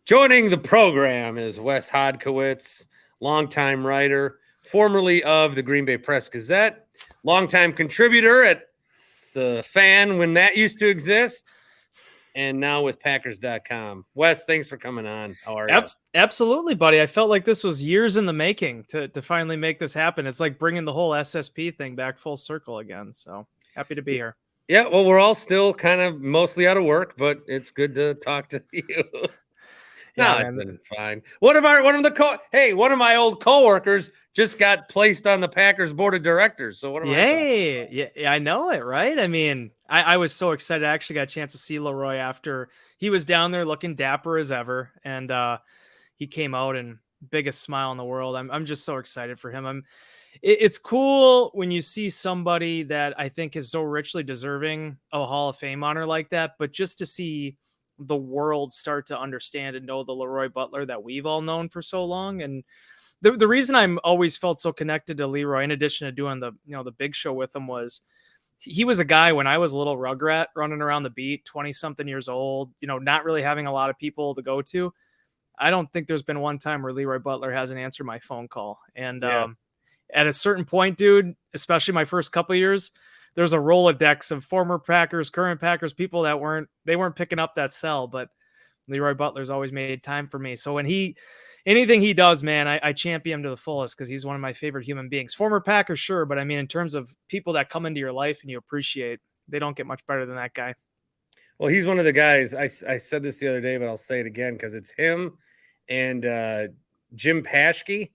Joining the program is Wes Hodkiewicz, longtime writer, formerly of the Green Bay Press Gazette, longtime contributor at the Fan when that used to exist, and now with Packers.com. Wes, thanks for coming on. How are you? Absolutely, buddy. I felt like this was years in the making to finally make this happen. It's like bringing the whole SSP thing back full circle again. So happy to be here. Yeah, well, we're all still kind of mostly out of work, but it's good to talk to you. No, it's been fine. One of my old coworkers just got placed on the Packers board of directors. So what am I? Yeah, I know it, right? I mean, I was so excited. I actually got a chance to see LeRoy after he was down there looking dapper as ever, and he came out and biggest smile in the world. I'm just so excited for him. It's cool when you see somebody that I think is so richly deserving of a Hall of Fame honor like that, but just to see the world start to understand and know the LeRoy Butler that we've all known for so long. And the reason I'm always felt so connected to LeRoy, in addition to doing the big show with him, was he was a guy when I was a little rugrat running around the beat, 20 something years old, not really having a lot of people to go to. I don't think there's been one time where LeRoy Butler hasn't answered my phone call. And at a certain point, dude, especially my first couple of years, there's a Rolodex of former Packers, current Packers, people that weren't picking up that cell, but LeRoy Butler's always made time for me. So when anything he does, man, I champion him to the fullest because he's one of my favorite human beings. Former Packers, sure, but I mean, in terms of people that come into your life and you appreciate, they don't get much better than that guy. Well, he's one of the guys. I said this the other day, but I'll say it again because it's him and Jim Paschke,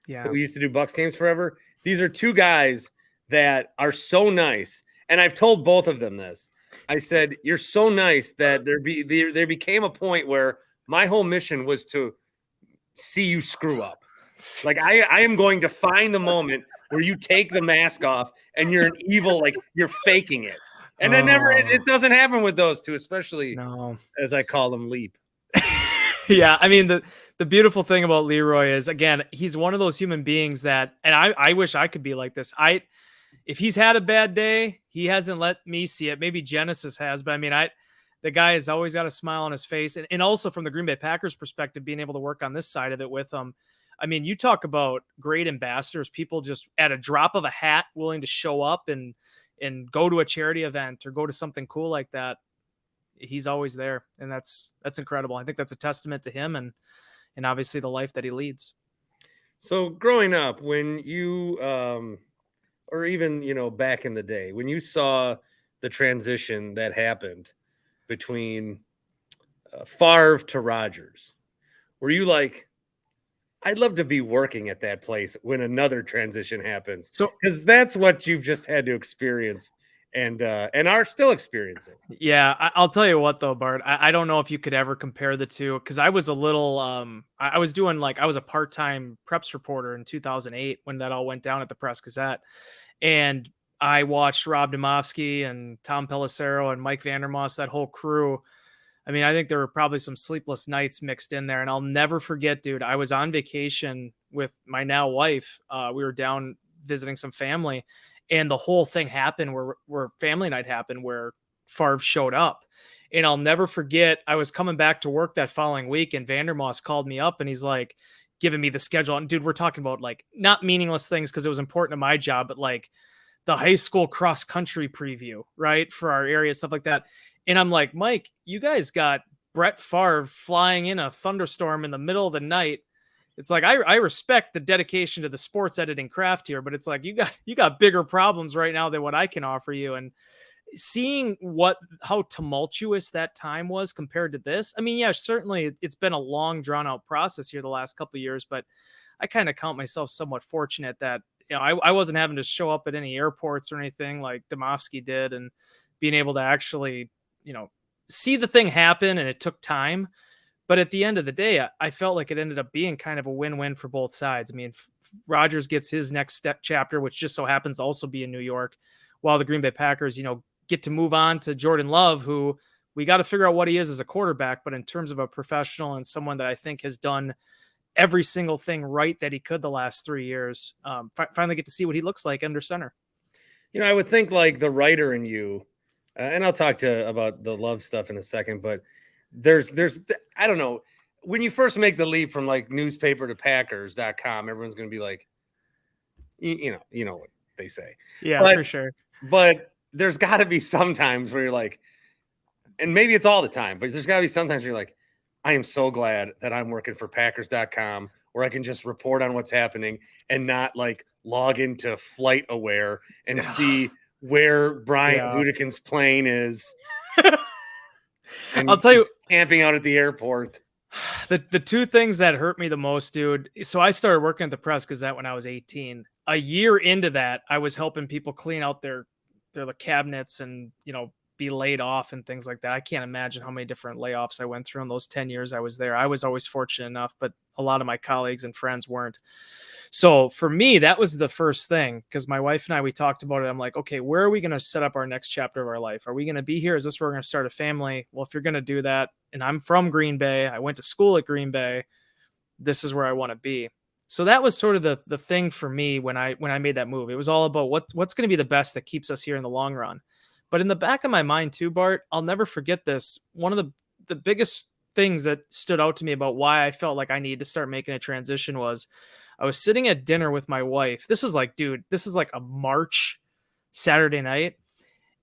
who used to do Bucks games forever. These are two guys that are so nice. And I've told both of them this. I said, you're so nice that there became a point where my whole mission was to see you screw up. Like I am going to find the moment where you take the mask off and you're an evil, like you're faking it. And then it doesn't happen with those two, especially as I call them Leap. Yeah, I mean, the beautiful thing about LeRoy is, again, he's one of those human beings that, and I wish I could be like this. If he's had a bad day, he hasn't let me see it. Maybe Genesis has, but I mean, the guy has always got a smile on his face. And also from the Green Bay Packers perspective, being able to work on this side of it with him. I mean, you talk about great ambassadors, people just at a drop of a hat willing to show up and go to a charity event or go to something cool like that. He's always there. And that's incredible. I think that's a testament to him and obviously the life that he leads. So growing up, when you, or even, back in the day, when you saw the transition that happened between Favre to Rodgers, were you like, I'd love to be working at that place when another transition happens? So, because that's what you've just had to experience and are still experiencing. Yeah, I'll tell you what though, Bart, I don't know if you could ever compare the two, because I was a little, I was doing I was a part-time preps reporter in 2008 when that all went down at the Press Gazette. And I watched Rob Domofsky and Tom Pelissero and Mike Vandermoss, that whole crew. I mean, I think there were probably some sleepless nights mixed in there. And I'll never forget, dude, I was on vacation with my now wife. We were down visiting some family, and the whole thing happened where family night happened, where Favre showed up. And I'll never forget, I was coming back to work that following week, and Vandermoss called me up and he's like, giving me the schedule. And dude, we're talking about like not meaningless things because it was important to my job, but like the high school cross country preview, right, for our area, stuff like that. And I'm like, Mike, you guys got Brett Favre flying in a thunderstorm in the middle of the night. It's like, I respect the dedication to the sports editing craft here, but it's like, you got bigger problems right now than what I can offer you. And seeing how tumultuous that time was compared to this. I mean, yeah, certainly it's been a long drawn out process here the last couple of years, but I kind of count myself somewhat fortunate that, I wasn't having to show up at any airports or anything like Domofsky did, and being able to actually, see the thing happen. And it took time, but at the end of the day, I felt like it ended up being kind of a win-win for both sides. I mean, Rodgers gets his next chapter, which just so happens to also be in New York, while the Green Bay Packers, get to move on to Jordan Love, who we got to figure out what he is as a quarterback, but in terms of a professional and someone that I think has done every single thing right that he could the last 3 years, finally get to see what he looks like under center. I would think like the writer in you, and I'll talk about the Love stuff in a second, but there's I don't know, when you first make the leap from like newspaper to Packers.com, everyone's going to be like, you know what they say. Yeah, for sure. But there's got to be some times where you're like, and maybe it's all the time, but there's got to be sometimes where you're like, I am so glad that I'm working for Packers.com where I can just report on what's happening and not like log into Flight Aware and see where Brian Gutekunst's plane is. And I'll tell you, camping out at the airport. The two things that hurt me the most, dude. So I started working at the Press Gazette when I was 18. A year into that, I was helping people clean out their cabinets and, be laid off and things like that. I can't imagine how many different layoffs I went through in those 10 years I was there. I was always fortunate enough, but a lot of my colleagues and friends weren't. So for me, that was the first thing, because my wife and I, we talked about it. I'm like, okay, where are we going to set up our next chapter of our life? Are we going to be here? Is this where we're going to start a family? Well, if you're going to do that, and I'm from Green Bay, I went to school at Green Bay, this is where I want to be. So that was sort of the thing for me when I made that move. It was all about what's going to be the best that keeps us here in the long run. But in the back of my mind too, Bart, I'll never forget this. One of the biggest things that stood out to me about why I felt like I needed to start making a transition was I was sitting at dinner with my wife. This is like a March Saturday night.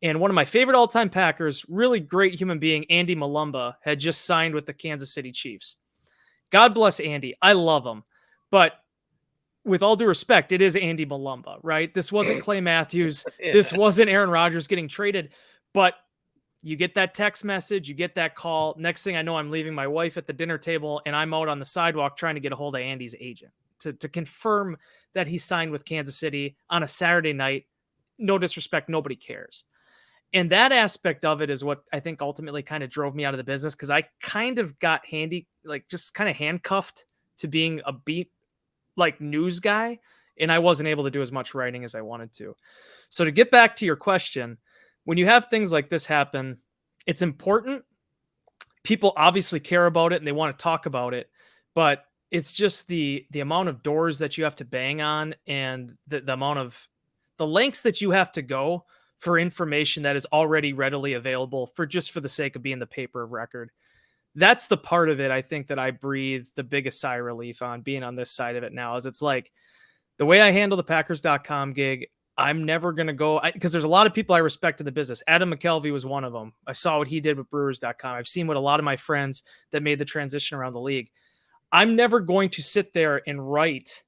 And one of my favorite all-time Packers, really great human being, Andy Malumba, had just signed with the Kansas City Chiefs. God bless Andy. I love him. But with all due respect, it is Andy Malumba, right? This wasn't Clay Matthews. Yeah. This wasn't Aaron Rodgers getting traded. But you get that text message, you get that call. Next thing I know, I'm leaving my wife at the dinner table, and I'm out on the sidewalk trying to get a hold of Andy's agent to confirm that he signed with Kansas City on a Saturday night. No disrespect, nobody cares. And that aspect of it is what I think ultimately kind of drove me out of the business, because I kind of got just kind of handcuffed to being a beat news guy, and I wasn't able to do as much writing as I wanted to. So to get back to your question, when you have things like this happen, it's important. People obviously care about it and they want to talk about it, but it's just the amount of doors that you have to bang on, and the amount of the lengths that you have to go for information that is already readily available for the sake of being the paper of record. That's the part of it I think that I breathe the biggest sigh of relief on, being on this side of it now, is it's like the way I handle the Packers.com gig, I'm never going to go, because there's a lot of people I respect in the business. Adam McKelvey was one of them. I saw what he did with Brewers.com. I've seen what a lot of my friends that made the transition around the league. I'm never going to sit there and write,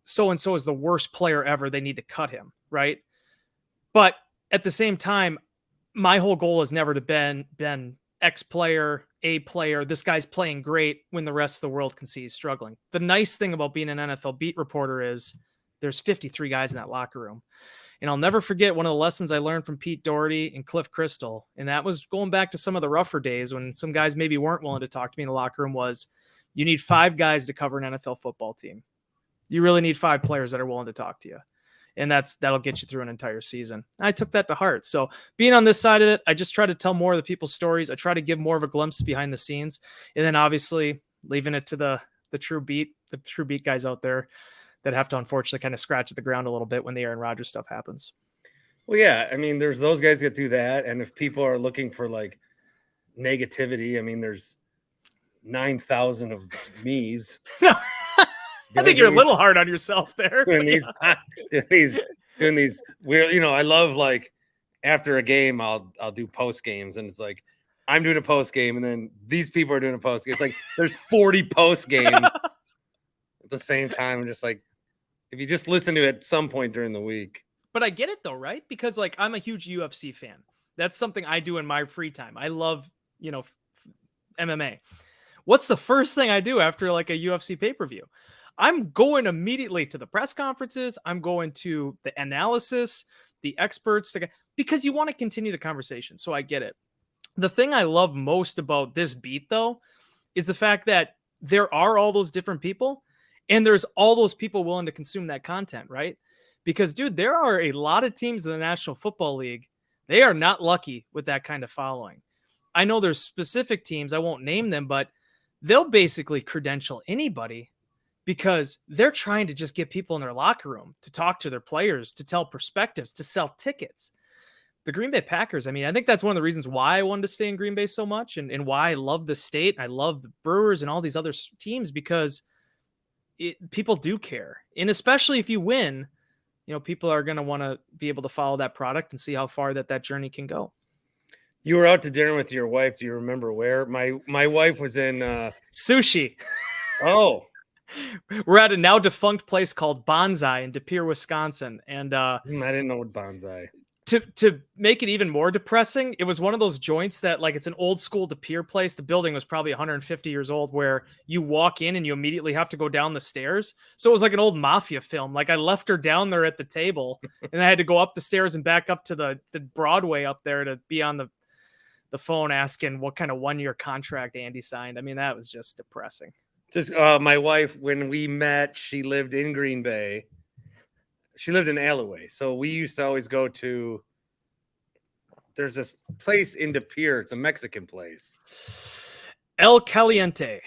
so-and-so is the worst player ever, they need to cut him, right? But at the same time, my whole goal has never been X player, A player, this guy's playing great when the rest of the world can see he's struggling. The nice thing about being an NFL beat reporter is there's 53 guys in that locker room. And I'll never forget one of the lessons I learned from Pete Doherty and Cliff Crystal. And that was going back to some of the rougher days when some guys maybe weren't willing to talk to me in the locker room, was you need 5 guys to cover an NFL football team. You really need 5 players that are willing to talk to you. And that'll get you through an entire season. I took that to heart. So being on this side of it, I just try to tell more of the people's stories. I try to give more of a glimpse behind the scenes, and then obviously leaving it to the true beat guys out there that have to unfortunately kind of scratch at the ground a little bit when the Aaron Rodgers stuff happens. Well, yeah. I mean, there's those guys that do that. And if people are looking for like negativity, I mean, there's 9,000 of me's. I think you're a little hard on yourself there. Doing these weird, I love, like, after a game, I'll do post games, and it's like I'm doing a post game, and then these people are doing a post game. It's like there's 40 post games at the same time. I'm just like, if you just listen to it at some point during the week. But I get it though, right? Because like I'm a huge UFC fan. That's something I do in my free time. I love, MMA. What's the first thing I do after like a UFC pay-per-view? I'm going immediately to the press conferences. I'm going to the analysis, the experts, because you want to continue the conversation. So I get it. The thing I love most about this beat, though, is the fact that there are all those different people, and there's all those people willing to consume that content, right? Because, dude, there are a lot of teams in the National Football League. They are not lucky with that kind of following. I know there's specific teams, I won't name them, but they'll basically credential anybody, because they're trying to just get people in their locker room to talk to their players, to tell perspectives, to sell tickets. the Green Bay Packers, I mean, I think that's one of the reasons why I wanted to stay in Green Bay so much, and why I love the state. And I love the Brewers and all these other teams, because people do care. And especially if you win, people are going to want to be able to follow that product and see how far that journey can go. You were out to dinner with your wife. Do you remember where? My wife was in Sushi. Oh. We're at a now defunct place called Bonsai in De Pere, Wisconsin. And I didn't know what Bonsai. To make it even more depressing, it was one of those joints that, like, it's an old school De Pere place. The building was probably 150 years old, where you walk in and you immediately have to go down the stairs. So it was like an old mafia film. Like, I left her down there at the table and I had to go up the stairs and back up to the Broadway up there to be on the phone asking what kind of 1-year contract Andy signed. I mean, that was just depressing. Just my wife, when we met, she lived in Green Bay. She lived in Alloway. So we used to always go to, there's this place in De Pere. It's a Mexican place. El Caliente.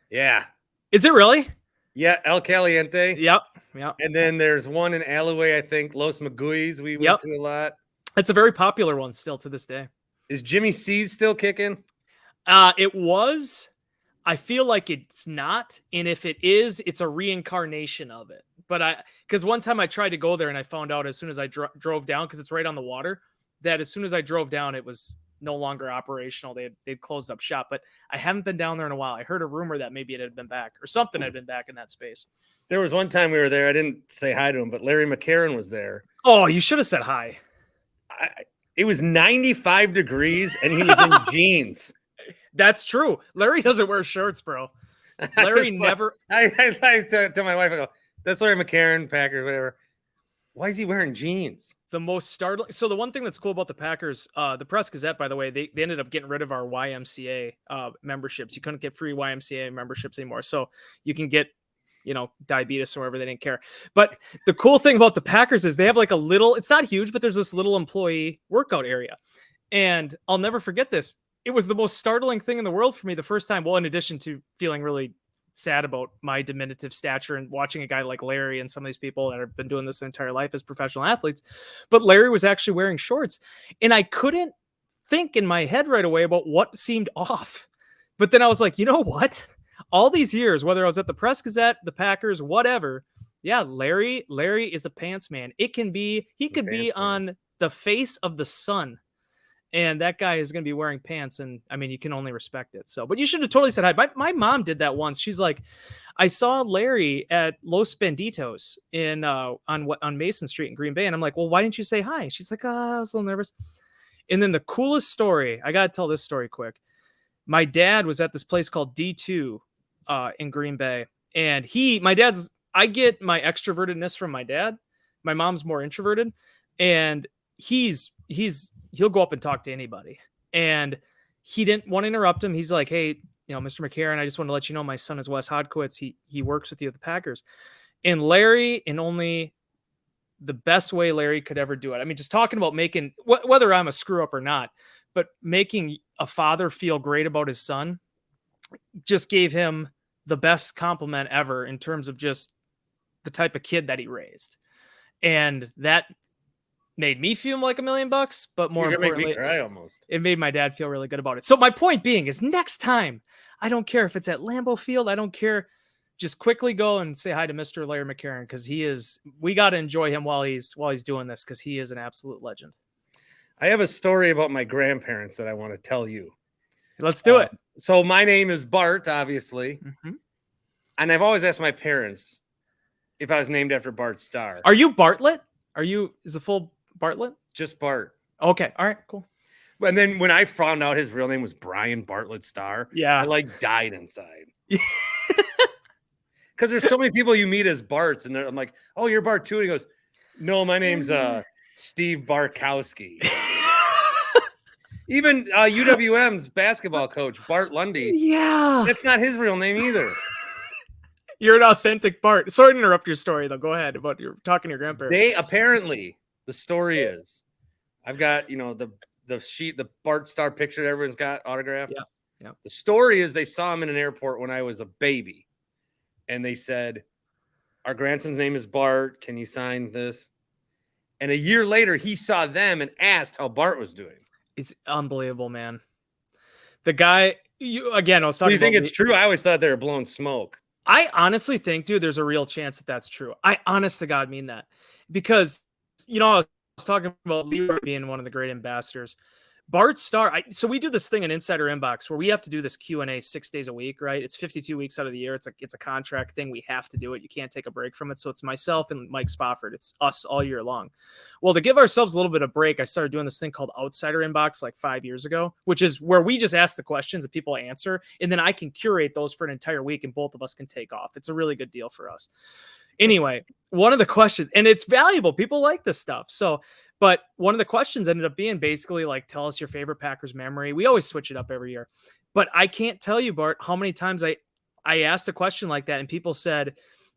Yeah. Is it really? Yeah, El Caliente. Yep. And then there's one in Alloway, I think, Los Maguey's we went to a lot. It's a very popular one still to this day. Is Jimmy C's still kicking? It was. I feel like it's not. And if it is, it's a reincarnation of it. But because one time I tried to go there and I found out as soon as I drove down, because it's right on the water, that as soon as I drove down, it was no longer operational. They'd closed up shop. But I haven't been down there in a while. I heard a rumor that maybe it had been back, or something had been back in that space. There was one time we were there. I didn't say hi to him, but Larry McCarron was there. Oh, you should have said hi. It was 95 degrees and he was in jeans. That's true. Larry doesn't wear shirts, bro. Larry never. I to my wife, I go, that's Larry McCarron, Packers, whatever. Why is he wearing jeans? The most startling. So the one thing that's cool about the Packers, the Press Gazette, by the way, they ended up getting rid of our YMCA memberships. You couldn't get free YMCA memberships anymore. So you can get, diabetes or whatever. They didn't care. But the cool thing about the Packers is they have like a little, it's not huge, but there's this little employee workout area. And I'll never forget this. It was the most startling thing in the world for me the first time. Well, in addition to feeling really sad about my diminutive stature and watching a guy like Larry and some of these people that have been doing this their entire life as professional athletes, but Larry was actually wearing shorts, and I couldn't think in my head right away about what seemed off. But then I was like, you know what? All these years, whether I was at the Press Gazette, the Packers, whatever, yeah, Larry is a pants man. He could be on the face of the sun, and that guy is going to be wearing pants. And I mean, you can only respect it. So, but you should have totally said hi. My mom did that once. She's like, I saw Larry at Los Benditos on Mason Street in Green Bay. And I'm like, well, why didn't you say hi? She's like, I was a little nervous. And then the coolest story, I got to tell this story quick. My dad was at this place called D2 in Green Bay. And I get my extrovertedness from my dad. My mom's more introverted. And he'll go up and talk to anybody. And he didn't want to interrupt him. He's like, hey, Mr. McCarron, I just want to let you know my son is Wes Hodkiewicz. He works with you at the Packers. And Larry, in only the best way Larry could ever do it. I mean, just talking about making, whether I'm a screw up or not, but making a father feel great about his son, just gave him the best compliment ever in terms of just the type of kid that he raised. And that made me feel like $1 million, but more importantly, make me cry almost. It made my dad feel really good about it. So my point being is, next time, I don't care if it's at Lambeau Field, I don't care. Just quickly go and say hi to Mr. Larry McCarron, because we got to enjoy him while he's doing this, because he is an absolute legend. I have a story about my grandparents that I want to tell you. Let's do it. So my name is Bart, obviously. Mm-hmm. And I've always asked my parents if I was named after Bart Starr. Are you Bartlett? Is the full Bartlett? Just Bart. Okay. All right, cool. And then when I found out his real name was Brian Bartlett Starr, yeah, I died inside. Because there's so many people you meet as Barts, and I'm like, oh, you're Bart too? And he goes, no, my name's Steve Barkowski. Even UWM's basketball coach, Bart Lundy. Yeah. That's not his real name either. You're an authentic Bart. Sorry to interrupt your story, though. Go ahead about talking to your grandparents. They apparently, the story is, I've got, the sheet, the Bart Starr picture that everyone's got autographed. Yeah. The story is they saw him in an airport when I was a baby. And they said, our grandson's name is Bart. Can you sign this? And a year later, he saw them and asked how Bart was doing. It's unbelievable, man. The guy, I was talking about. You think it's true? I always thought they were blowing smoke. I honestly think, dude, there's a real chance that that's true. I honest to God mean that, because, I was talking about LeRoy being one of the great ambassadors. Bart Starr, so we do this thing in Insider Inbox where we have to do this Q&A 6 days a week, right? It's 52 weeks out of the year. It's a contract thing. We have to do it. You can't take a break from it. So it's myself and Mike Spofford. It's us all year long. Well, to give ourselves a little bit of break, I started doing this thing called Outsider Inbox like 5 years ago, which is where we just ask the questions that people answer, and then I can curate those for an entire week and both of us can take off. It's a really good deal for us. Anyway, one of the questions, and it's valuable. People like this stuff. But one of the questions ended up being basically like, tell us your favorite Packers memory. We always switch it up every year. But I can't tell you, Bart, how many times I asked a question like that and people said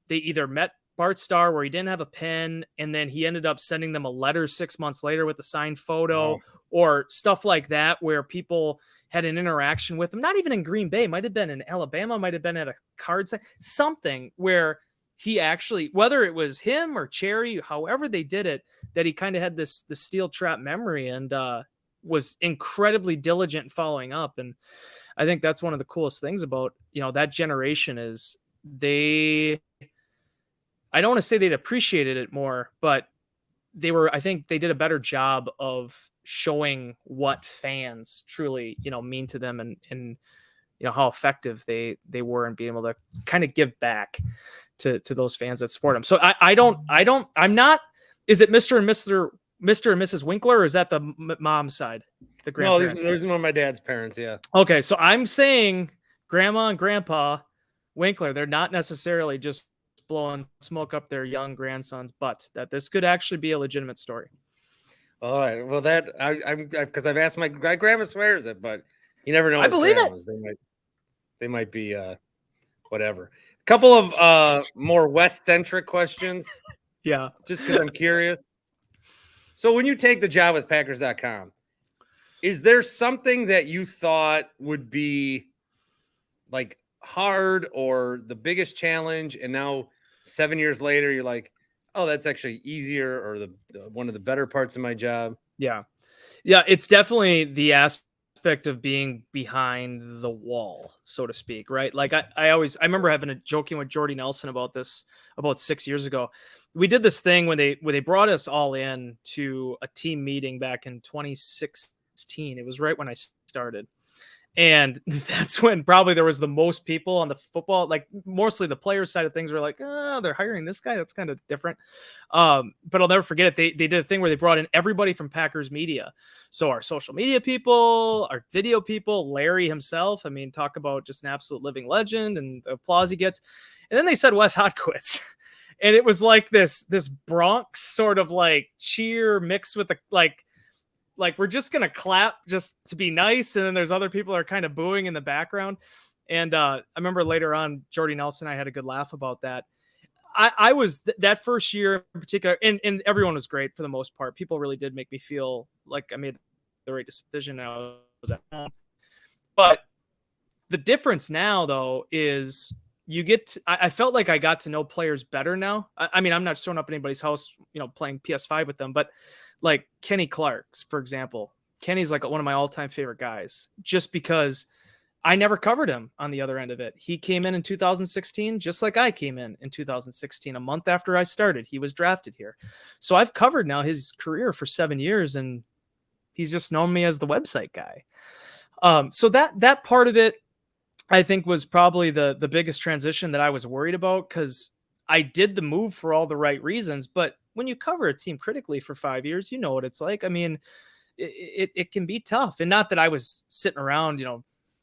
they either met Bart Starr where he didn't have a pen and then he ended up sending them a letter 6 months later with a signed photo or stuff like that where people had an interaction with him. Not even in Green Bay. Might have been in Alabama. Might have been at a card sign. Something where he actually, whether it was him or Cherry, however they did it, that he kind of had the steel trap memory and was incredibly diligent following up. And I think that's one of the coolest things about, that generation is I don't want to say they'd appreciated it more, but I think they did a better job of showing what fans truly, mean to them and how effective they were in being able to kind of give back to those fans that support them. So I'm not, is it Mr. and Mrs. Winkler, or is that the mom's side? The grandparents? No, there's one of my dad's parents. Yeah. Okay. So I'm saying Grandma and Grandpa Winkler, they're not necessarily just blowing smoke up their young grandson's butt, that this could actually be a legitimate story. All right. Well, that because I've asked my grandma swears it, but you never know. I believe it. They might be whatever. A couple of more West-centric questions. Yeah. Just because I'm curious. So when you take the job with Packers.com, is there something that you thought would be like hard or the biggest challenge, and now 7 years later you're like, oh, that's actually easier, or the one of the better parts of my job? Yeah, it's definitely the aspect of being behind the wall, so to speak, right? Like I remember joking with Jordy Nelson about this about 6 years ago. We did this thing when they brought us all in to a team meeting back in 2016. It was right when I started. And that's when probably there was the most people on the football, like mostly the players side of things were like, oh, they're hiring this guy. That's kind of different. But I'll never forget it. They did a thing where they brought in everybody from Packers media. So our social media people, our video people, Larry himself. I mean, talk about just an absolute living legend and the applause he gets. And then they said Wes Hodkiewicz. And it was like this Bronx sort of like cheer mixed with the like we're just going to clap just to be nice. And then there's other people that are kind of booing in the background. And I remember later on, Jordy Nelson, I had a good laugh about that. I was that first year in particular, and everyone was great for the most part. People really did make me feel like I made the right decision. I was at home. But the difference now, though, is I felt like I got to know players better now. I mean, I'm not showing up at anybody's house, playing PS5 with them, but like Kenny Clark's, for example. Kenny's like one of my all-time favorite guys, just because I never covered him on the other end of it. He came in 2016, just like I came in 2016, a month after I started. He was drafted here. So I've covered now his career for 7 years, and he's just known me as the website guy. So that part of it, I think, was probably the biggest transition that I was worried about, because I did the move for all the right reasons. But when you cover a team critically for 5 years, you know what it's like. I mean, it can be tough. And not that I was sitting around,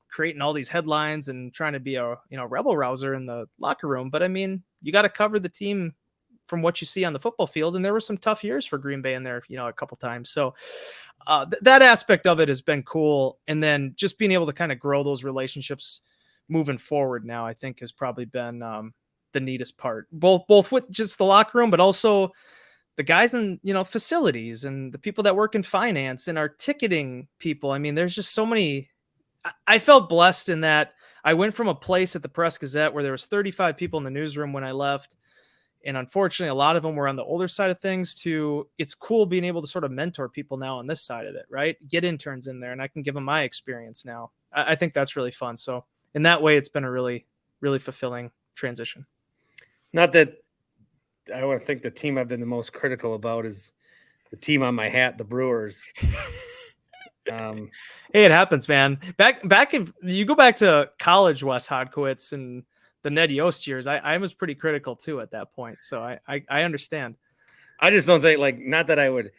creating all these headlines and trying to be a, rebel rouser in the locker room. But I mean, you got to cover the team from what you see on the football field. And there were some tough years for Green Bay in there, a couple times. So that aspect of it has been cool. And then just being able to kind of grow those relationships moving forward now, I think, has probably been the neatest part, both with just the locker room, but also the guys in, facilities and the people that work in finance and our ticketing people. I mean, there's just so many. I felt blessed in that I went from a place at the Press Gazette where there was 35 people in the newsroom when I left, And unfortunately, a lot of them were on the older side of things too. It's cool being able to sort of mentor people now on this side of it, right? Get interns in there and I can give them my experience now. I think that's really fun. So in that way, it's been a really, really fulfilling transition. Not that I want to think the team I've been the most critical about is the team on my hat, the Brewers. Hey, it happens, man. Back if you go back to college, Wes Hodkiewicz and the Ned Yost years, I was pretty critical too at that point. So I understand. I just don't think, like, not that I would.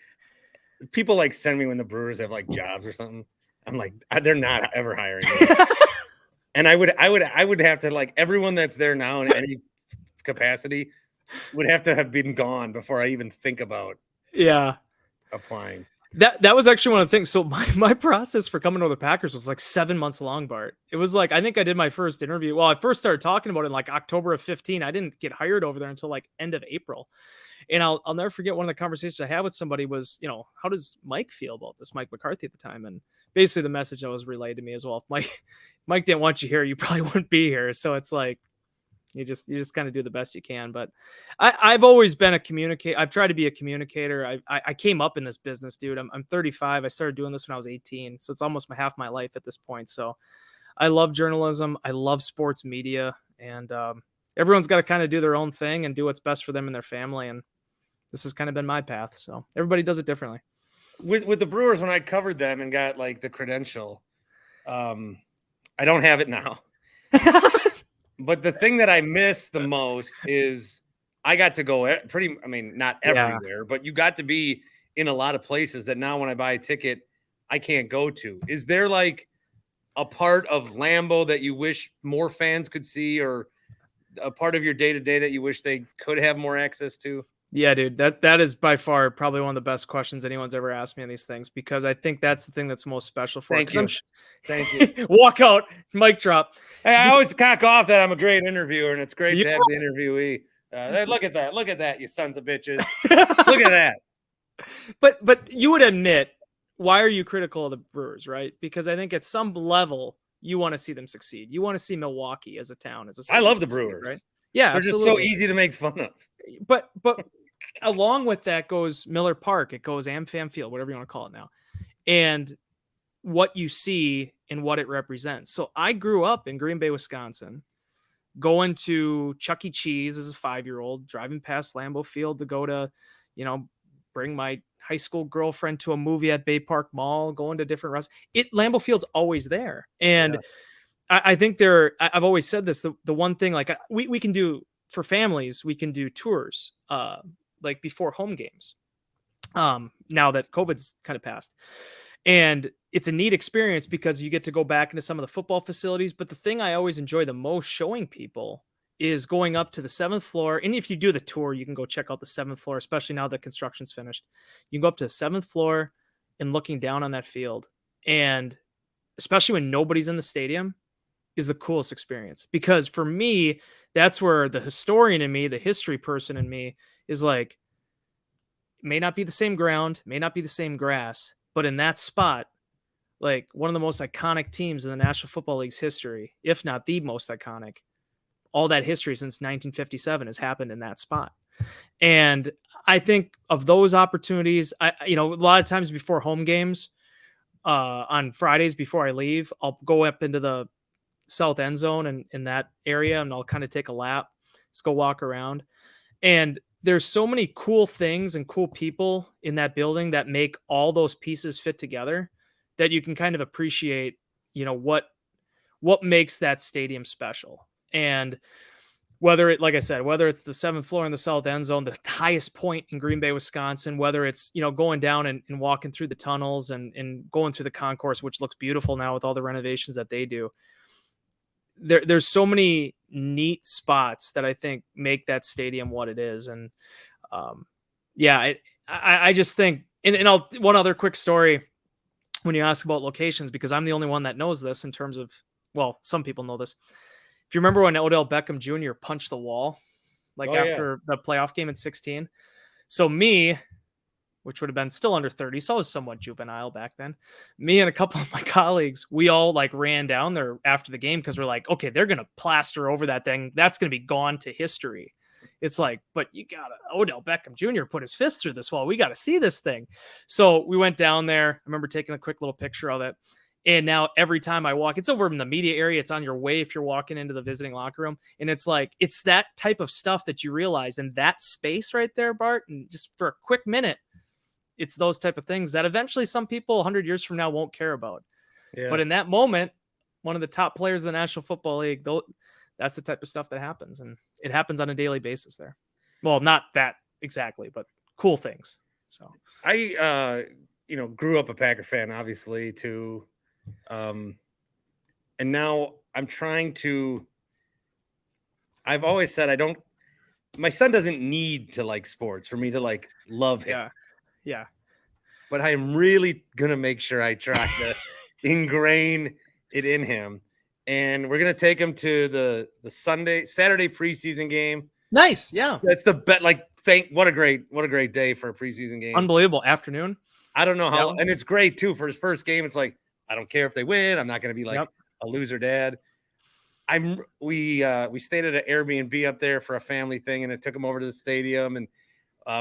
People like send me when the Brewers have like jobs or something. I'm like, they're not ever hiring me. And I would have to, like, everyone that's there now in any capacity would have to have been gone before I even think about applying. That was actually one of the things. So my process for coming to the Packers was like 7 months long, Bart. It was like, I think I did my first interview. Well, I first started talking about it in like October of 15. I didn't get hired over there until like end of April. And I'll never forget one of the conversations I had with somebody was, how does Mike feel about this? Mike McCarthy at the time. And basically the message that was relayed to me as well. If Mike didn't want you here, you probably wouldn't be here. So it's like, you just kind of do the best you can. But I've always been a communicator. I've tried to be a communicator. I came up in this business, dude. I'm 35. I started doing this when I was 18. So it's almost half my life at this point. So I love journalism. I love sports media. And everyone's got to kind of do their own thing and do what's best for them and their family. And this has kind of been my path. So everybody does it differently. With the Brewers, when I covered them and got like the credential, I don't have it now. But the thing that I miss the most is I got to go not everywhere, but you got to be in a lot of places that now when I buy a ticket, I can't go to. Is there like a part of Lambeau that you wish more fans could see, or a part of your day-to-day that you wish they could have more access to? Yeah, dude, that is by far probably one of the best questions anyone's ever asked me on these things, because I think that's the thing that's most special for it. Thank you. Walk out, mic drop. Hey, I always cock off that I'm a great interviewer, and it's great to have the interviewee. Look at that, you sons of bitches. Look at that. But you would admit, why are you critical of the Brewers, right? Because I think at some level you want to see them succeed. You want to see Milwaukee as a town, as a city. I love the succeed, Brewers, right? Yeah, they're absolutely. just so easy to make fun of. But along with that goes Miller Park. It goes AmFam Field, whatever you want to call it now, and what you see and what it represents. So I grew up in Green Bay, Wisconsin, going to Chuck E. Cheese as a 5-year-old, driving past Lambeau Field to go to, bring my high school girlfriend to a movie at Bay Park Mall, going to different restaurants. Lambeau Field's always there. And I think I've always said this, the one thing, like we can do for families, we can do tours, like before home games. Now that COVID's kind of passed, and it's a neat experience because you get to go back into some of the football facilities. But the thing I always enjoy the most showing people is going up to the 7th floor. And if you do the tour, you can go check out the 7th floor, especially now that construction's finished. You can go up to the 7th floor and looking down on that field. And especially when nobody's in the stadium is the coolest experience, because for me, that's where the historian in me, the history person in me is like, it may not be the same ground, may not be the same grass, but in that spot, like one of the most iconic teams in the National Football League's history, if not the most iconic, all that history since 1957 has happened in that spot. And I think of those opportunities, a lot of times before home games, on Fridays before I leave, I'll go up into the south end zone and in that area, and I'll kind of take a lap, just go walk around. And there's so many cool things and cool people in that building that make all those pieces fit together that you can kind of appreciate, what makes that stadium special. And whether it's the 7th floor in the south end zone, the highest point in Green Bay, Wisconsin, whether it's, going down and walking through the tunnels and going through the concourse, which looks beautiful now with all the renovations that they do. There's so many neat spots that I think make that stadium what it is. And I just think, and one other quick story when you ask about locations, because I'm the only one that knows this in terms of, well, some people know this. If you remember when Odell Beckham Jr. punched the wall, after the playoff game in 2016. So me, which would have been still under 30, so I was somewhat juvenile back then. Me and a couple of my colleagues, we all ran down there after the game because we're like, okay, they're going to plaster over that thing. That's going to be gone to history It's like, but you gotta, Odell Beckham Jr. put his fist through this wall. We got to see this thing. So we went down there. I remember taking a quick little picture of it. And now every time I walk, it's over in the media area. It's on your way if you're walking into the visiting locker room. And it's like, it's that type of stuff that you realize in that space right there, Bart. And just for a quick minute, it's those type of things that eventually some people 100 years from now won't care about. Yeah. But in that moment, one of the top players of the National Football League, that's the type of stuff that happens. And it happens on a daily basis there. Well, not that exactly, but cool things. So I, grew up a Packer fan, obviously, too. And now I'm trying to, I've always said my son doesn't need to like sports for me to like love him. Yeah. But I'm really going to make sure I try to ingrain it in him. And we're going to take him to the Saturday preseason game. Nice. Yeah. That's the bet. Like, what a great day for a preseason game. Unbelievable afternoon. I don't know how, and it's great too for his first game. It's like, I don't care if they win. I'm not going to be like a loser dad. We stayed at an Airbnb up there for a family thing, and it took him over to the stadium, and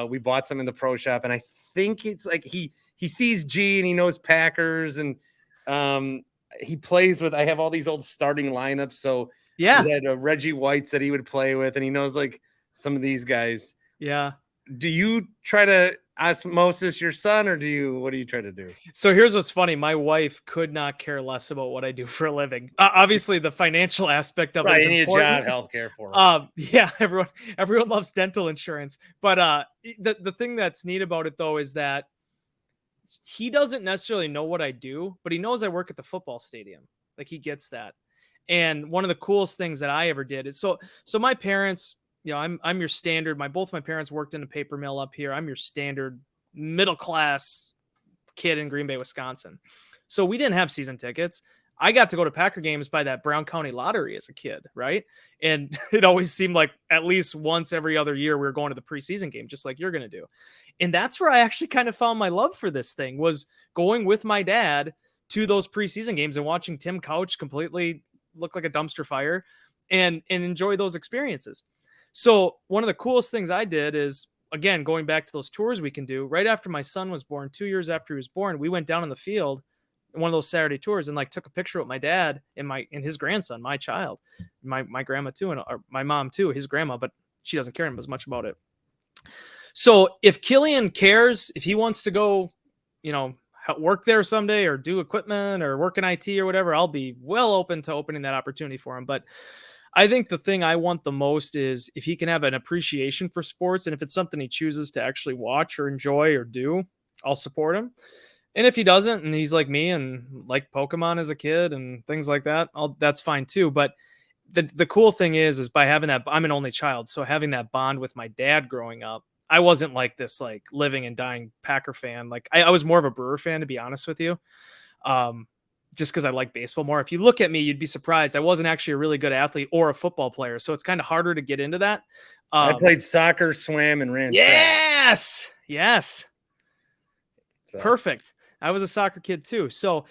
we bought some in the pro shop. And I think it's like he sees G and he knows Packers, and he plays with. I have all these old starting lineups, so he had Reggie Whites that he would play with, and he knows like some of these guys. Yeah. Do you try to osmosis your son, or what do you try to do? So here's what's funny. My wife could not care less about what I do for a living. Obviously the financial aspect of it is important. A job, healthcare for him. Yeah, everyone loves dental insurance. But the thing that's neat about it though is that he doesn't necessarily know what I do, but he knows I work at the football stadium. Like he gets that. And one of the coolest things that I ever did is so my parents, I'm your standard. Both my parents worked in a paper mill up here. I'm your standard middle class kid in Green Bay, Wisconsin. So we didn't have season tickets. I got to go to Packer games by that Brown County lottery as a kid, right? And it always seemed like at least once every other year we were going to the preseason game, just like you're going to do. And that's where I actually kind of found my love for this thing, was going with my dad to those preseason games and watching Tim Couch completely look like a dumpster fire and enjoy those experiences. So one of the coolest things I did is, again, going back to those tours we can do, right after my son was born, 2 years after he was born, we went down in the field, one of those Saturday tours, and like took a picture with my dad and his grandson, my child, my grandma too, and my mom too, his grandma, but she doesn't care as much about it. So if Killian cares, if he wants to go, work there someday or do equipment or work in IT or whatever, I'll be well open to opening that opportunity for him. But I think the thing I want the most is if he can have an appreciation for sports, and if it's something he chooses to actually watch or enjoy or do, I'll support him. And if he doesn't, and he's like me and like Pokemon as a kid and things like that, that's fine too. But the cool thing is by having that, I'm an only child, so having that bond with my dad growing up, I wasn't like this like living and dying Packer fan. Like I was more of a Brewer fan, to be honest with you. Just because I like baseball more. If you look at me, you'd be surprised. I wasn't actually a really good athlete or a football player, so it's kind of harder to get into that. I played soccer, swam, and ran. Yes. So. Perfect. I was a soccer kid too. So,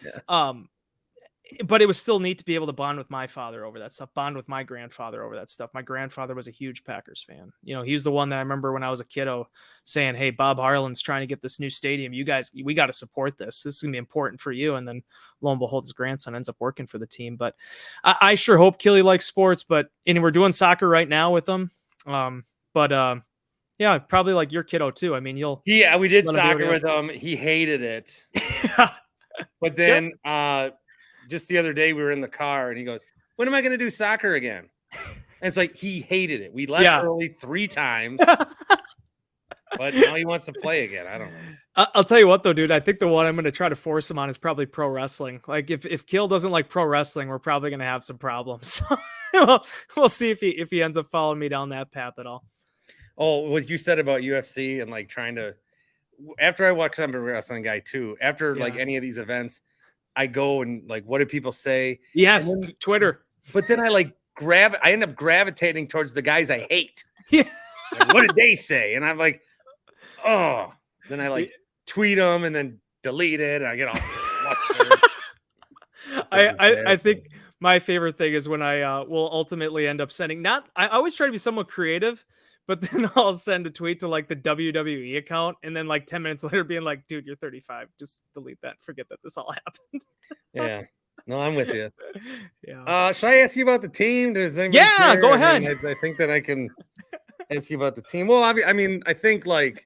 but it was still neat to be able to bond with my father over that stuff, bond with my grandfather over that stuff. My grandfather was a huge Packers fan. He was the one that I remember when I was a kiddo saying, "Hey, Bob Harlan's trying to get this new stadium. You guys, we got to support this. This is going to be important for you." And then lo and behold, his grandson ends up working for the team. But I sure hope Killy likes sports, and we're doing soccer right now with him. Yeah, probably like your kiddo too. I mean, we did soccer with him. He hated it. But then, just the other day we were in the car and he goes, "When am I going to do soccer again?" And it's like, he hated it. We left early 3 times, but now he wants to play again. I don't know. I'll tell you what though, dude, I think the one I'm going to try to force him on is probably pro wrestling. Like if Kill doesn't like pro wrestling, we're probably going to have some problems. We'll see if he ends up following me down that path at all. Oh, what you said about UFC and like trying to, after I watch, I'm a wrestling guy too. After like any of these events, I go and like, what do people say? Yes, then, Twitter. But then I end up gravitating towards the guys I hate. Yeah. Like, what did they say? And I'm like, oh. Then I tweet them and then delete it, and I get all flustered. I think my favorite thing is when I will ultimately end up sending. I always try to be somewhat creative, but then I'll send a tweet to like the WWE account, and then like 10 minutes later being like, dude, you're 35. Just delete that. Forget that this all happened. Yeah. No, I'm with you. Yeah. Should I ask you about the team? Does anybody Yeah, care? go I ahead. mean, I think that I can ask you about the team. Well, I mean, I think like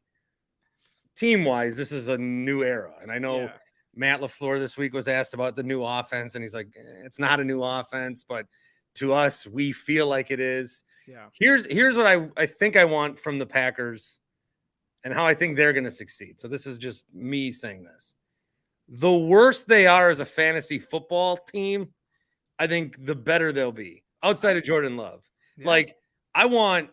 team-wise, this is a new era. And I know Matt LaFleur this week was asked about the new offense, and he's like, it's not a new offense, but to us, we feel like it is. Yeah. Here's what I think I want from the Packers and how I think they're going to succeed. So this is just me saying this. The worse they are as a fantasy football team, I think the better they'll be outside of Jordan Love. Yeah. Like I want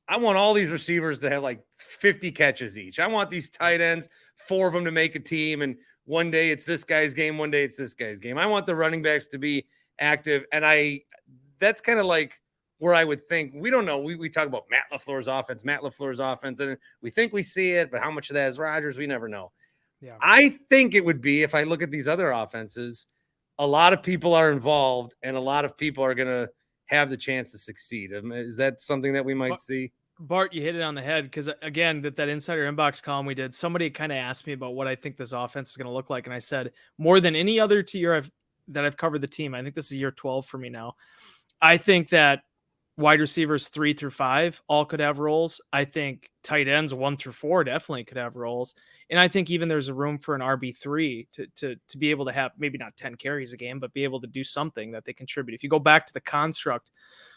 all these receivers to have like 50 catches each. I want these tight ends, 4 of them to make a team. And one day it's this guy's game. One day it's this guy's game. I want the running backs to be active. And that's kind of like where I would think, we don't know. We talk about Matt LaFleur's offense, and we think we see it, but how much of that is Rodgers? We never know. Yeah. I think it would be, if I look at these other offenses, a lot of people are involved and a lot of people are going to have the chance to succeed. Is that something that we might see? Bart, you hit it on the head, because again, that insider inbox column we did, somebody kind of asked me about what I think this offense is going to look like. And I said, more than any other year that I've covered the team, I think this is year 12 for me now. I think that wide receivers 3 through 5 all could have roles. I think tight ends 1 through 4 definitely could have roles. And I think even there's a room for an RB3 to be able to have maybe not 10 carries a game, but be able to do something that they contribute. If you go back to the construct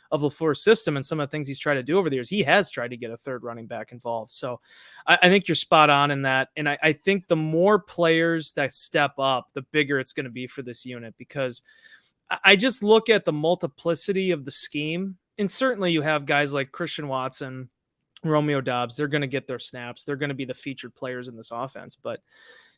of LaFleur's system and some of the things he's tried to do over the years, he has tried to get a third running back involved. So I think you're spot on in that. And I think the more players that step up, the bigger it's going to be for this unit, because I just look at the multiplicity of the scheme. And certainly you have guys like Christian Watson, Romeo Doubs. They're going to get their snaps. They're going to be the featured players in this offense. But,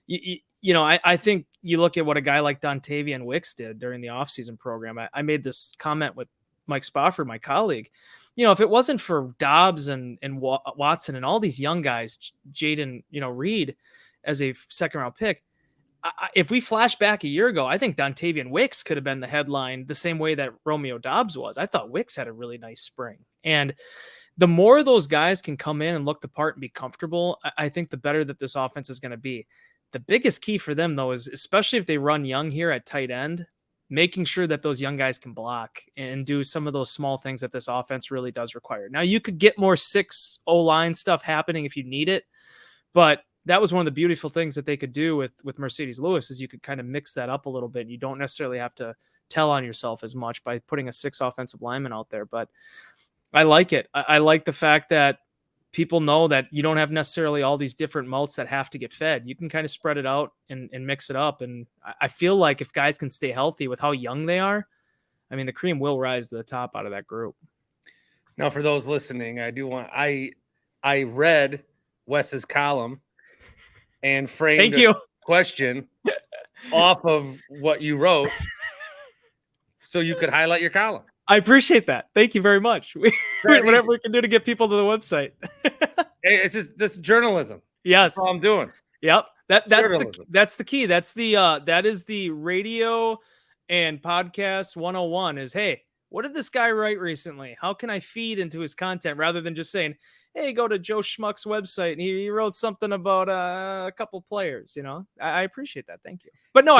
I think you look at what a guy like Dontavian Wicks did during the offseason program. I made this comment with Mike Spofford, my colleague. If it wasn't for Dobbs and Watson and all these young guys, Jaden, Reed as a second-round pick, if we flash back a year ago, I think Dontavian Wicks could have been the headline the same way that Romeo Doubs was. I thought Wicks had a really nice spring. And the more those guys can come in and look the part and be comfortable, I think the better that this offense is going to be. The biggest key for them, though, is especially if they run young here at tight end, making sure that those young guys can block and do some of those small things that this offense really does require. Now, you could get more 6 O-line stuff happening if you need it, but that was one of the beautiful things that they could do with Mercedes Lewis, is you could kind of mix that up a little bit. You don't necessarily have to tell on yourself as much by putting a 6 offensive lineman out there, but I like it. I like the fact that people know that you don't have necessarily all these different mouths that have to get fed. You can kind of spread it out and mix it up. And I feel like if guys can stay healthy with how young they are, I mean, the cream will rise to the top out of that group. Now, for those listening, I read Wes's column and framed a question off of what you wrote so you could highlight your column. I appreciate that. Thank you very much. Whatever we can do to get people to the website. It's just this journalism. Yes. That's all I'm doing. Yep. That's the key. That is the radio and podcast 101 is, hey, what did this guy write recently? How can I feed into his content rather than just saying, hey, go to Joe Schmuck's website and he wrote something about a couple players, I appreciate that. Thank you. But no,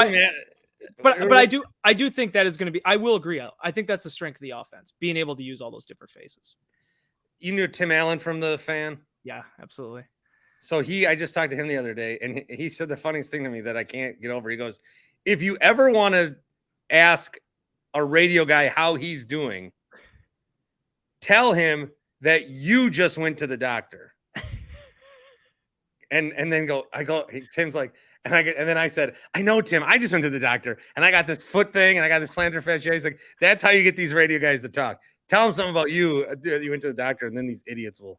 But I do think that is going to be, I will agree. I think that's the strength of the offense, being able to use all those different faces. You knew Tim Allen from The Fan? Yeah, absolutely. So I just talked to him the other day, and he said the funniest thing to me that I can't get over. He goes, if you ever want to ask a radio guy how he's doing, tell him that you just went to the doctor. and then Tim's like, and then I said, I know, Tim, I just went to the doctor and I got this foot thing and I got this plantar fasciitis. He's like, that's how you get these radio guys to talk. Tell them something about you. You went to the doctor, and then these idiots will.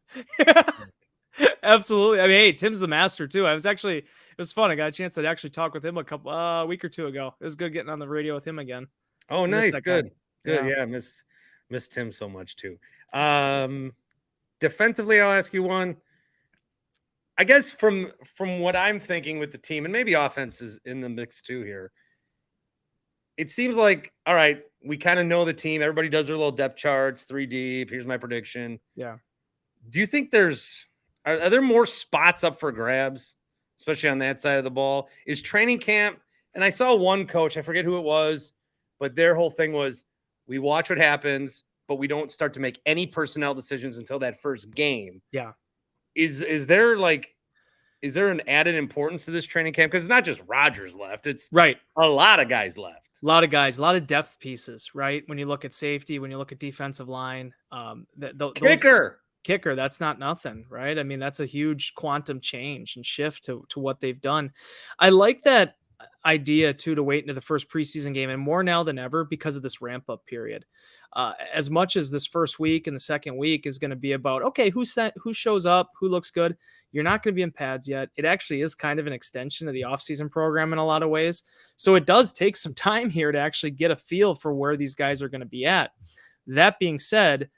Absolutely. I mean, hey, Tim's the master too. It was fun. I got a chance to actually talk with him a week or two ago. It was good getting on the radio with him again. Oh, nice. Good. Yeah. Miss Tim so much too. Defensively, I'll ask you one. I guess from what I'm thinking with the team, and maybe offense is in the mix too here, it seems like, all right, we kind of know the team. Everybody does their little depth charts, 3 deep. Here's my prediction. Yeah. Do you think are there more spots up for grabs, especially on that side of the ball? Is training camp, and I saw one coach, I forget who it was, but their whole thing was, we watch what happens, but we don't start to make any personnel decisions until that first game. Yeah. Is there an added importance to this training camp? Because it's not just Rodgers left. It's right. A lot of guys left. A lot of guys, a lot of depth pieces, right? When you look at safety, when you look at defensive line, kicker, that's not nothing, right? I mean, that's a huge quantum change and shift to what they've done. I like that idea too, to wait into the first preseason game, and more now than ever because of this ramp up period. As much as this first week and the second week is going to be about, okay, who shows up, who looks good, you're not going to be in pads yet. It actually is kind of an extension of the offseason program in a lot of ways. So it does take some time here to actually get a feel for where these guys are going to be at. That being said,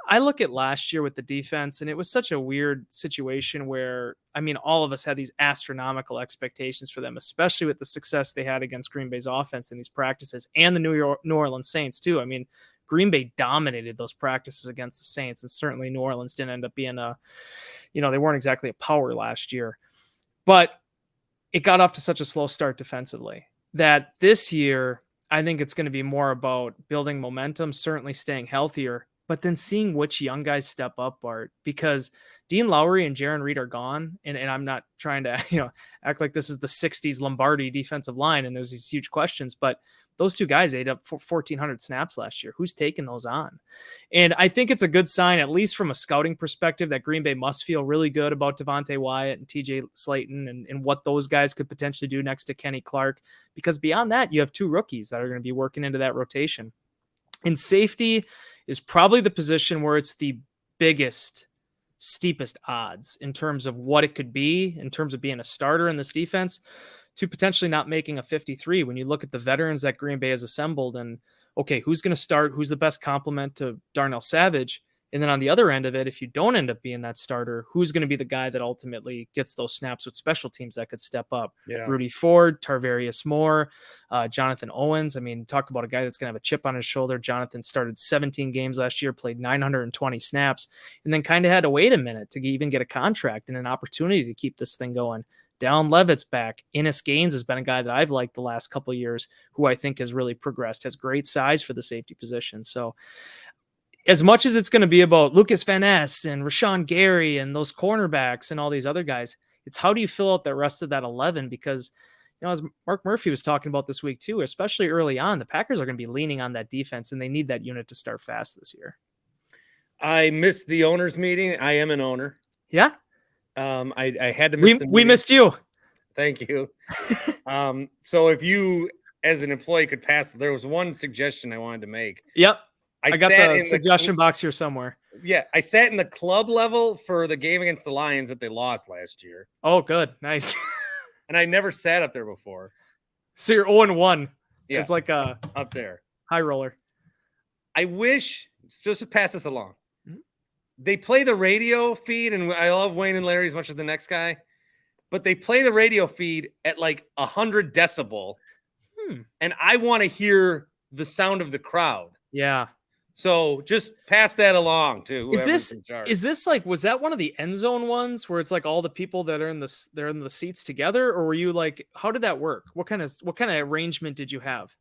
I look at last year with the defense, and it was such a weird situation where, I mean, all of us had these astronomical expectations for them, especially with the success they had against Green Bay's offense in these practices, and the New Orleans Saints too. I mean, Green Bay dominated those practices against the Saints, and certainly New Orleans didn't end up being they weren't exactly a power last year, but it got off to such a slow start defensively that this year, I think it's going to be more about building momentum, certainly staying healthier, but then seeing which young guys step up, Bart, because Dean Lowry and Jaron Reed are gone. And I'm not trying to, act like this is the 60s Lombardi defensive line and there's these huge questions, but those two guys ate up 1,400 snaps last year. Who's taking those on? And I think it's a good sign, at least from a scouting perspective, that Green Bay must feel really good about Devontae Wyatt and TJ Slayton and what those guys could potentially do next to Kenny Clark, because beyond that, you have two rookies that are going to be working into that rotation. And safety is probably the position where it's the biggest, steepest odds in terms of what it could be, in terms of being a starter in this defense, to potentially not making a 53 when you look at the veterans that Green Bay has assembled. And okay, who's going to start? Who's the best complement to Darnell Savage? And then on the other end of it, if you don't end up being that starter, who's going to be the guy that ultimately gets those snaps with special teams that could step up? Yeah. Rudy Ford, Tarvarius Moore, Jonathan Owens. I mean, talk about a guy that's going to have a chip on his shoulder. Jonathan started 17 games last year, played 920 snaps, and then kind of had to wait a minute to even get a contract and an opportunity to keep this thing going. Dallin Levitt's back. Ennis Gaines has been a guy that I've liked the last couple of years, who I think has really progressed, has great size for the safety position. So as much as it's going to be about Lucas Van Ness and Rashawn Gary and those cornerbacks and all these other guys, it's how do you fill out the rest of that 11? Because, as Mark Murphy was talking about this week too, especially early on, the Packers are going to be leaning on that defense, and they need that unit to start fast this year. I missed the owners meeting. I am an owner. Yeah. I had to miss we missed you. Thank you. So if you as an employee could pass, there was one suggestion I wanted to make. Yep. I got the suggestion box here somewhere. Yeah. I sat in the club level for the game against the Lions that they lost last year. Oh, good. Nice. And I never sat up there before. So you're 0-1. Yeah. It's like a up there. High roller. I wish, just to pass this along, they play the radio feed, and I love Wayne and Larry as much as the next guy, but they play the radio feed at like 100 decibel. And I want to hear the sound of the crowd. Yeah. So just pass that along to whoever's in charge. Is this like, was that one of the end zone ones where it's like all the people that are they're in the seats together, or were you like, how did that work? What kind of arrangement did you have?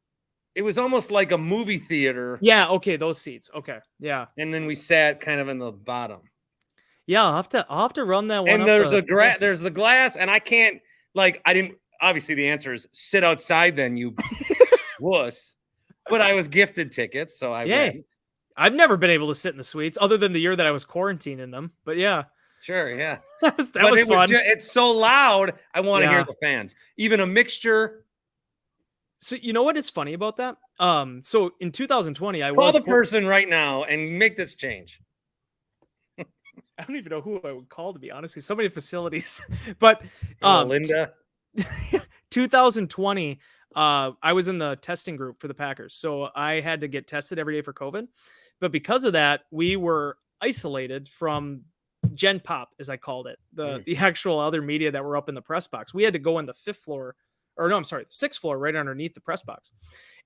It was almost like a movie theater. Yeah. Okay. Those seats. Okay. Yeah. And then we sat kind of in the bottom. Yeah. I'll have to run that one. And there's there's the glass, and I can't, obviously the answer is sit outside then, you wuss. But I was gifted tickets, so I went. I've never been able to sit in the suites other than the year that I was quarantined in them. But yeah. Sure, yeah. that was fun. It's so loud. I want to hear the fans. Even a mixture. So you know what is funny about that? So in 2020, I call the person right now and make this change. I don't even know who I would call, to be honest with you. Somebody in facilities. But Linda. 2020, I was in the testing group for the Packers. So I had to get tested every day for COVID. But because of that, we were isolated from Gen Pop, as I called it, the actual other media that were up in the press box. We had to go in the 5th floor or no, I'm sorry, the 6th floor right underneath the press box.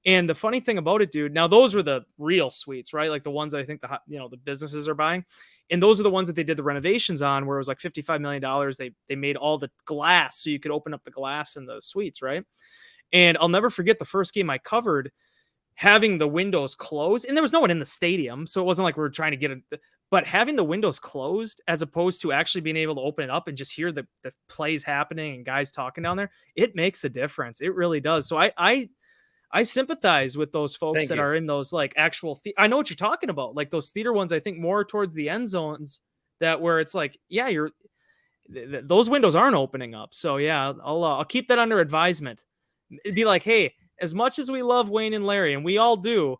And the funny thing about it, dude, now those were the real suites, right? Like the ones that I think the businesses are buying. And those are the ones that they did the renovations on, where it was like $55 million. They made all the glass so you could open up the glass in the suites, right? And I'll never forget the first game I covered, having the windows closed, and there was no one in the stadium, so it wasn't like we were trying to get it, but having the windows closed as opposed to actually being able to open it up and just hear the plays happening and guys talking down there, it makes a difference. It really does. So I sympathize with those folks that are in those like actual, I know what you're talking about. Like those theater ones, I think more towards the end zones, that where it's like, yeah, those windows aren't opening up. So yeah, I'll keep that under advisement. It'd be like, hey, as much as we love Wayne and Larry, and we all do,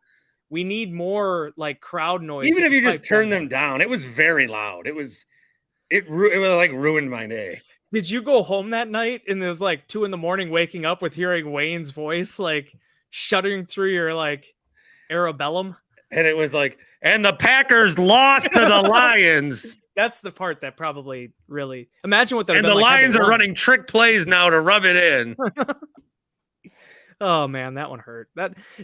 we need more like crowd noise. Even if you just turn them down, it was very loud. It was like ruined my day. Did you go home that night and it was like 2 a.m. waking up with hearing Wayne's voice, like shuddering through your like Arabellum? And it was like, and the Packers lost to the Lions. That's the part that probably really, imagine what that. And the Lions are running trick plays now to rub it in. Oh man, that one hurt.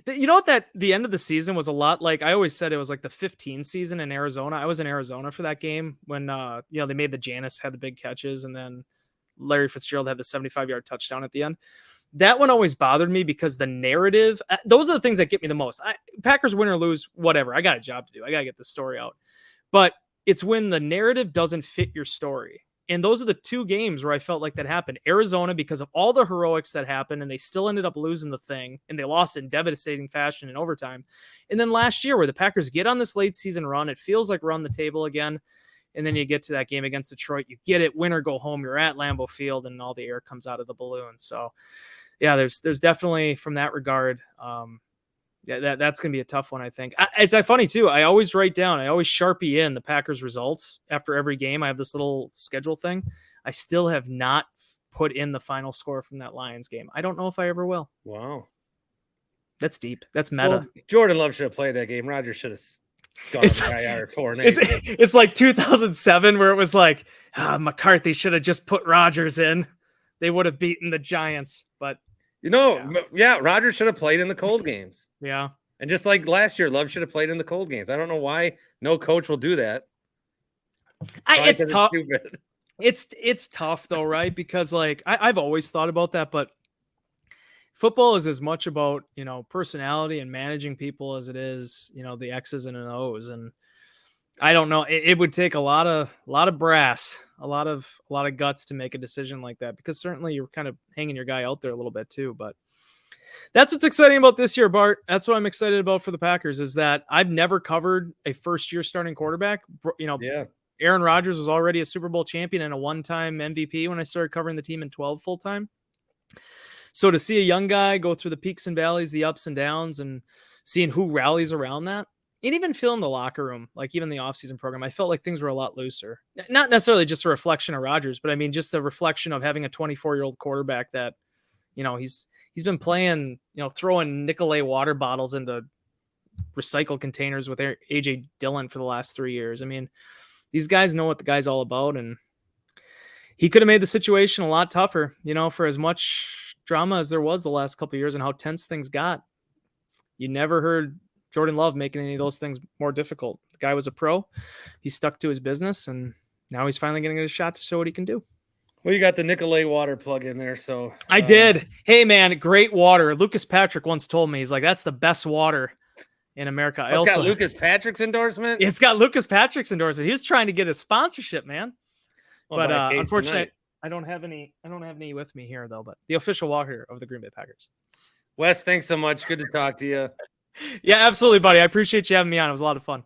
You know what, that the end of the season was a lot like, I always said it was like the 15 season in Arizona. I was in Arizona for that game when they made the Janis had the big catches, and then Larry Fitzgerald had the 75-yard touchdown at the end. That one always bothered me because the narrative, those are the things that get me the most. Packers win or lose, whatever. I got a job to do. I got to get the story out. But it's when the narrative doesn't fit your story. And those are the 2 games where I felt like that happened. Arizona, because of all the heroics that happened, and they still ended up losing the thing, and they lost in devastating fashion in overtime. And then last year, where the Packers get on this late season run, it feels like we're on the table again. And then you get to that game against Detroit, you get it, win or go home. You're at Lambeau Field, and all the air comes out of the balloon. So, yeah, there's definitely, from that regard, that's going to be a tough one, I think. It's funny, too. I always write down, I always Sharpie in the Packers results after every game. I have this little schedule thing. I still have not put in the final score from that Lions game. I don't know if I ever will. Wow. That's deep. That's meta. Well, Jordan Love should have played that game. Rodgers should have gone IR 4-8. It's like 2007 where it was like, McCarthy should have just put Rodgers in. They would have beaten the Giants, but Rodgers should have played in the cold games. Yeah. And just like last year, Love should have played in the cold games. I don't know why no coach will do that. It's tough. It's tough though, right? Because like I've always thought about that, but football is as much about, personality and managing people as it is, the X's and an O's. And I don't know. It would take a lot of brass, a lot of guts to make a decision like that, because certainly you're kind of hanging your guy out there a little bit too. But that's what's exciting about this year, Bart. That's what I'm excited about for the Packers, is that I've never covered a first-year starting quarterback. Aaron Rodgers was already a Super Bowl champion and a one-time MVP when I started covering the team in 12 full-time. So to see a young guy go through the peaks and valleys, the ups and downs, and seeing who rallies around that, and even feeling the locker room, like even the offseason program, I felt like things were a lot looser. Not necessarily just a reflection of Rodgers, but I mean, just a reflection of having a 24-year-old quarterback that, he's been playing, throwing Nicolay water bottles into recycle containers with AJ Dillon for the last 3 years. I mean, these guys know what the guy's all about, and he could have made the situation a lot tougher, for as much drama as there was the last couple of years and how tense things got. You never heard Jordan Love making any of those things more difficult. The guy was a pro. He stuck to his business, and now he's finally getting a shot to show what he can do. Well, you got the Nicolay water plug in there, so I did. Hey, man, great water. Lucas Patrick once told me, he's like, that's the best water in America. I also got Lucas Patrick's endorsement. It's got Lucas Patrick's endorsement. He was trying to get a sponsorship, man. Well, but unfortunately, I don't have any with me here though. But the official water of the Green Bay Packers. Wes, thanks so much. Good to talk to you. Yeah, absolutely, buddy. I appreciate you having me on. It was a lot of fun.